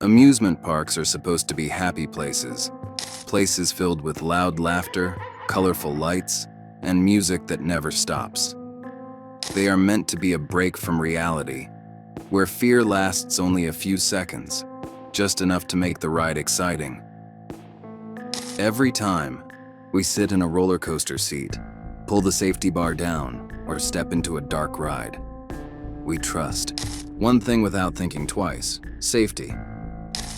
Amusement parks are supposed to be happy places, places filled with loud laughter, colorful lights, and music that never stops. They are meant to be a break from reality, where fear lasts only a few seconds, just enough to make the ride exciting. Every time we sit in a roller coaster seat, pull the safety bar down, or step into a dark ride, we trust one thing without thinking twice: safety.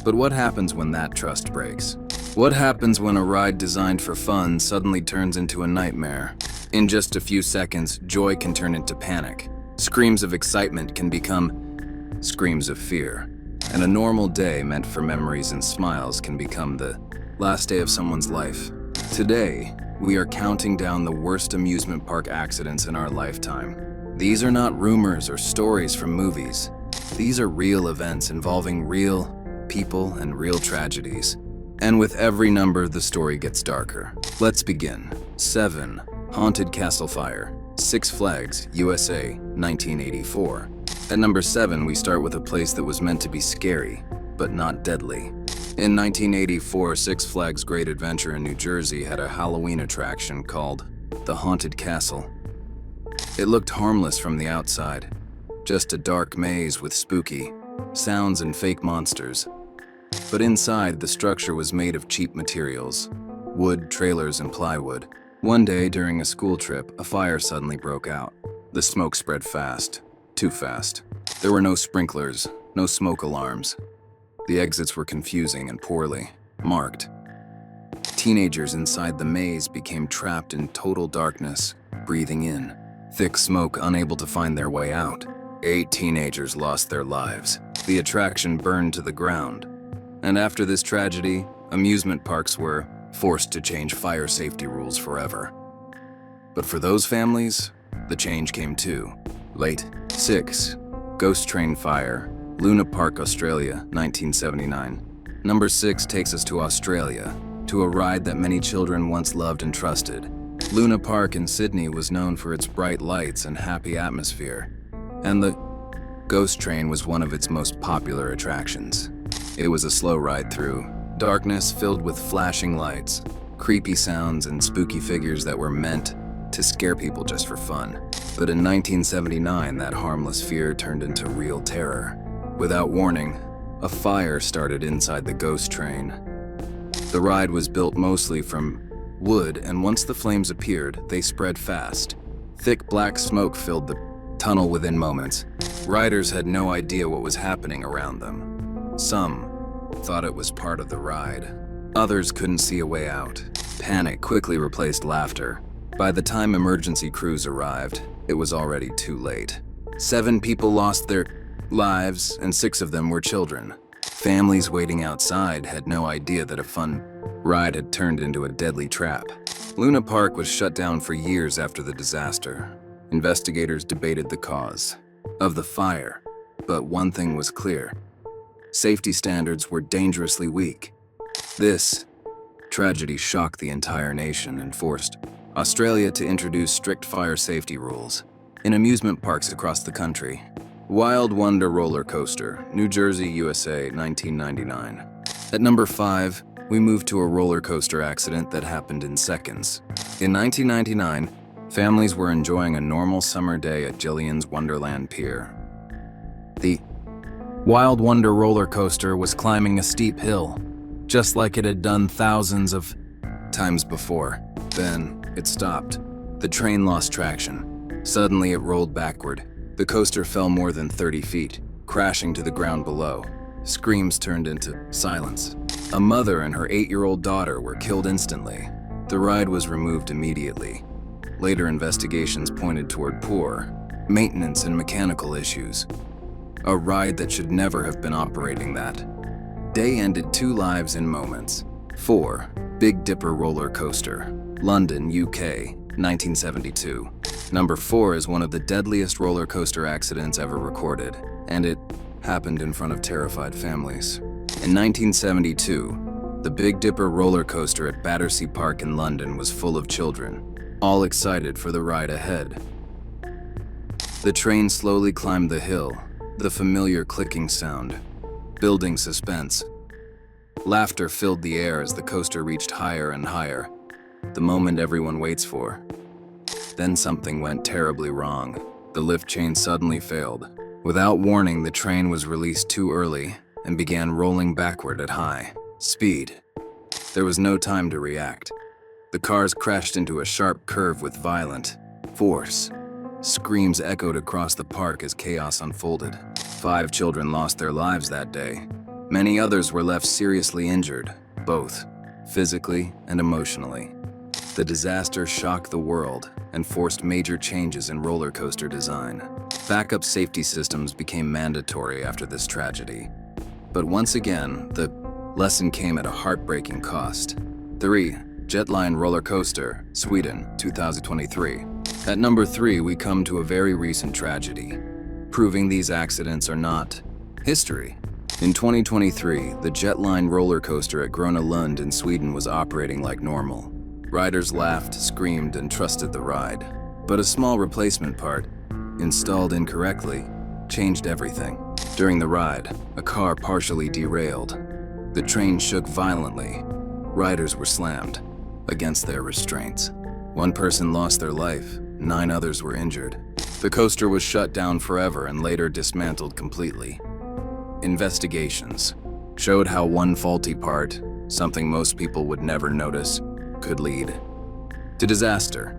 But what happens when that trust breaks? What happens when a ride designed for fun suddenly turns into a nightmare? In just a few seconds, joy can turn into panic. Screams of excitement can become screams of fear. And a normal day meant for memories and smiles can become the last day of someone's life. Today, we are counting down the worst amusement park accidents in our lifetime. These are not rumors or stories from movies. These are real events involving real people and real tragedies. And with every number, the story gets darker. Let's begin. 7. Haunted Castle Fire, Six Flags, USA, 1984. At number 7, we start with a place that was meant to be scary, but not deadly. In 1984, Six Flags Great Adventure in New Jersey had a Halloween attraction called the Haunted Castle. It looked harmless from the outside, just a dark maze with spooky sounds and fake monsters. But inside, the structure was made of cheap materials: wood, trailers, and plywood. One day during a school trip, a fire suddenly broke out. The smoke spread fast, too fast. There were no sprinklers, no smoke alarms. The exits were confusing and poorly marked. Teenagers inside the maze became trapped in total darkness, breathing in thick smoke, unable to find their way out. 8 teenagers lost their lives. The attraction burned to the ground. And after this tragedy, amusement parks were forced to change fire safety rules forever. But for those families, the change came too late. 6. Ghost Train Fire, Luna Park, Australia, 1979. Number 6 takes us to Australia, to a ride that many children once loved and trusted. Luna Park in Sydney was known for its bright lights and happy atmosphere, and the Ghost Train was one of its most popular attractions. It was a slow ride through darkness filled with flashing lights, creepy sounds, and spooky figures that were meant to scare people just for fun. But in 1979, that harmless fear turned into real terror. Without warning, a fire started inside the Ghost Train. The ride was built mostly from wood, and once the flames appeared, they spread fast. Thick black smoke filled the tunnel within moments. Riders had no idea what was happening around them. Some thought it was part of the ride. Others couldn't see a way out. Panic quickly replaced laughter. By the time emergency crews arrived, it was already too late. 7 people lost their lives, and 6 of them were children. Families waiting outside had no idea that a fun ride had turned into a deadly trap. Luna Park was shut down for years after the disaster. Investigators debated the cause of the fire, but one thing was clear: safety standards were dangerously weak. This tragedy shocked the entire nation and forced Australia to introduce strict fire safety rules in amusement parks across the country. Wild Wonder Roller Coaster, New Jersey, USA, 1999. At number 5, we move to a roller coaster accident that happened in seconds. In 1999, families were enjoying a normal summer day at Jillian's Wonderland Pier. The Wild Wonder roller coaster was climbing a steep hill, just like it had done thousands of times before. Then it stopped. The train lost traction. Suddenly it rolled backward. The coaster fell more than 30 feet, crashing to the ground below. Screams turned into silence. A mother and her 8-year-old daughter were killed instantly. The ride was removed immediately. Later investigations pointed toward poor maintenance and mechanical issues. A ride that should never have been operating that day ended 2 lives in moments. 4. Big Dipper Roller Coaster, London, UK, 1972. Number 4 is one of the deadliest roller coaster accidents ever recorded, and it happened in front of terrified families. In 1972, the Big Dipper roller coaster at Battersea Park in London was full of children, all excited for the ride ahead. The train slowly climbed the hill, the familiar clicking sound building suspense. Laughter filled the air as the coaster reached higher and higher, the moment everyone waits for. Then something went terribly wrong. The lift chain suddenly failed. Without warning, the train was released too early and began rolling backward at high speed. There was no time to react. The cars crashed into a sharp curve with violent force. Screams echoed across the park as chaos unfolded. 5 children lost their lives that day. Many others were left seriously injured, both physically and emotionally. The disaster shocked the world and forced major changes in roller coaster design. Backup safety systems became mandatory after this tragedy. But once again, the lesson came at a heartbreaking cost. 3. Jetline roller coaster, Sweden, 2023. At number 3, we come to a very recent tragedy, proving these accidents are not history. In 2023, the Jetline roller coaster at Gröna Lund in Sweden was operating like normal. Riders laughed, screamed, and trusted the ride. But a small replacement part, installed incorrectly, changed everything. During the ride, a car partially derailed. The train shook violently. Riders were slammed against their restraints. 1 person lost their life, 9 others were injured. The coaster was shut down forever and later dismantled completely. Investigations showed how one faulty part, something most people would never notice, could lead to disaster.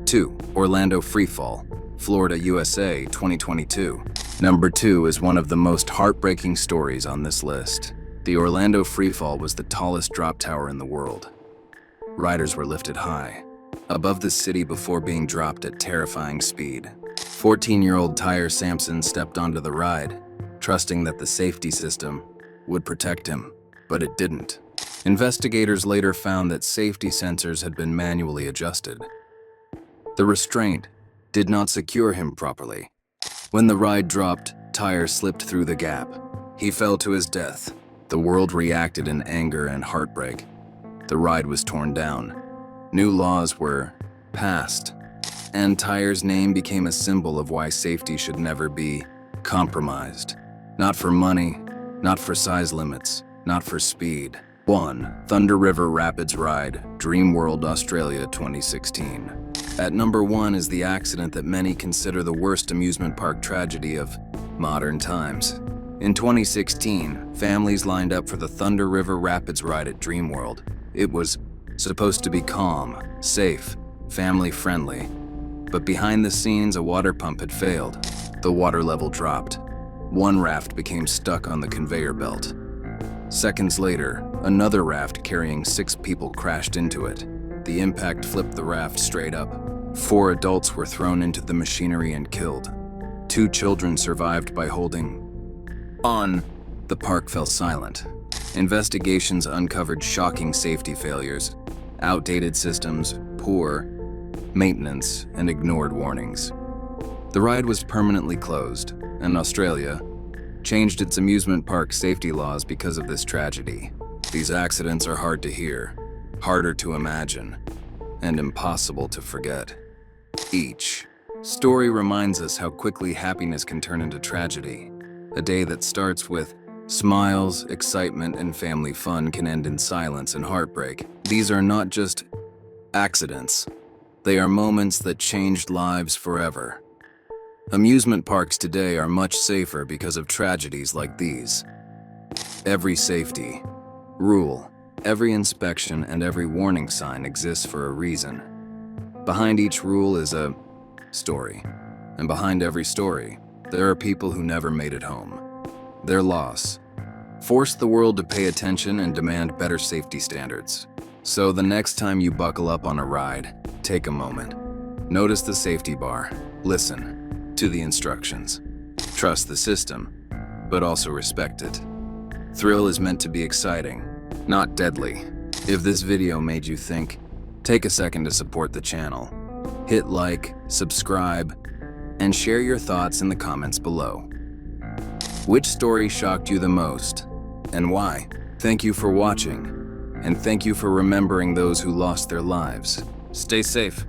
2. Orlando Freefall, Florida, USA, 2022. Number 2 is one of the most heartbreaking stories on this list. The Orlando Freefall was the tallest drop tower in the world. Riders were lifted high above the city before being dropped at terrifying speed. 14-year-old Tyre Sampson stepped onto the ride, trusting that the safety system would protect him, but it didn't. Investigators later found that safety sensors had been manually adjusted. The restraint did not secure him properly. When the ride dropped, Tyre slipped through the gap. He fell to his death. The world reacted in anger and heartbreak. The ride was torn down. New laws were passed, and Tyre's name became a symbol of why safety should never be compromised. Not for money, not for size limits, not for speed. 1. Thunder River Rapids Ride, Dreamworld, Australia, 2016. At number 1 is the accident that many consider the worst amusement park tragedy of modern times. In 2016, families lined up for the Thunder River Rapids ride at Dreamworld. It was supposed to be calm, safe, family-friendly. But behind the scenes, a water pump had failed. The water level dropped. 1 raft became stuck on the conveyor belt. Seconds later, another raft carrying 6 people crashed into it. The impact flipped the raft straight up. 4 adults were thrown into the machinery and killed. 2 children survived by holding on. The park fell silent. Investigations uncovered shocking safety failures, outdated systems, poor maintenance, and ignored warnings. The ride was permanently closed, and Australia changed its amusement park safety laws because of this tragedy. These accidents are hard to hear, harder to imagine, and impossible to forget. Each story reminds us how quickly happiness can turn into tragedy. A day that starts with smiles, excitement, and family fun can end in silence and heartbreak. These are not just accidents. They are moments that changed lives forever. Amusement parks today are much safer because of tragedies like these. Every safety rule, every inspection, and every warning sign exists for a reason. Behind each rule is a story, and behind every story, there are people who never made it home. Their loss forced the world to pay attention and demand better safety standards. So the next time you buckle up on a ride, take a moment. Notice the safety bar. Listen to the instructions. Trust the system, but also respect it. Thrill is meant to be exciting, not deadly. If this video made you think, take a second to support the channel. Hit like, subscribe, and share your thoughts in the comments below. Which story shocked you the most, and why? Thank you for watching, and thank you for remembering those who lost their lives. Stay safe.